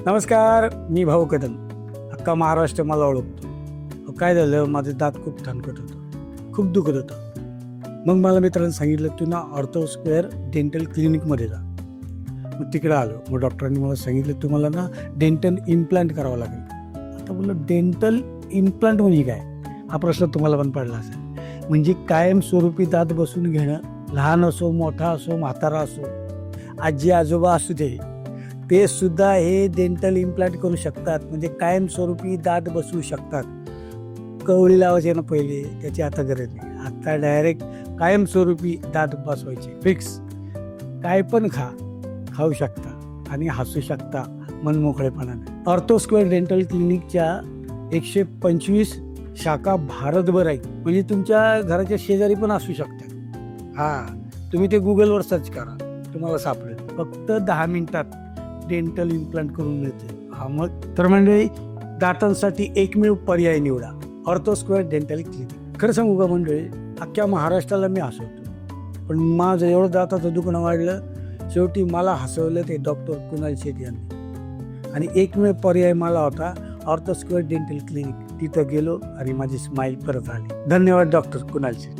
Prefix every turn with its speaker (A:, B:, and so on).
A: नमस्कार, मी भाऊ कदम. अख्खा महाराष्ट्र मला ओळखतो. काय झालं, माझं दात खूप ठणकत होतं, खूप दुखत होतं. मग मला मित्रांनी सांगितलं, तू ना ऑर्थो स्क्वेअर डेंटल क्लिनिकमध्ये जा. मग तिकडे आलो. मग डॉक्टरांनी मला सांगितलं, तुम्हाला ना डेंटल इम्प्लांट करावं लागेल. आता बोललं, डेंटल इम्प्लांट म्हणजे काय? हा प्रश्न तुम्हाला पण पडला असेल. म्हणजे कायमस्वरूपी दात बसून घेणं. लहान असो, मोठा असो, म्हातारा असो, आजी आजोबा असू दे, ते सुद्धा हे डेंटल इम्प्लांट करू शकतात. म्हणजे कायमस्वरूपी दात बसवू शकतात. कवळी लावायचे ना पहिले, त्याची आता गरज नाही. आता डायरेक्ट कायमस्वरूपी दात बसवायचे, फिक्स. काय पण खाऊ शकता आणि हसू शकता मनमोकळेपणाने. ऑर्थो स्क्वेअर डेंटल क्लिनिकच्या 125 शाखा भारतभर आहेत. म्हणजे तुमच्या घराच्या शेजारी पण असू शकतात. तुम्ही ते गुगलवर सर्च करा, तुम्हाला सापडेल. फक्त 10 मिनिटात डेंटल इम्प्लांट करून मिळते. मग तर मंडळी, दातांसाठी एकमेव पर्याय निवडा, ऑर्थो स्क्वेअर डेंटल क्लिनिक. खरं सांगू का मंडळी, अख्ख्या महाराष्ट्राला मी हसवतो, पण माझं एवढं दाताचं दुखणं वाढलं. शेवटी मला हसवलं ते डॉक्टर कुणाल शेठ यांनी. आणि एकमेव पर्याय मला होता ऑर्थो स्क्वेअर डेंटल क्लिनिक. तिथं गेलो आणि माझी स्माईल परत आली. धन्यवाद डॉक्टर कुणाल शेठ.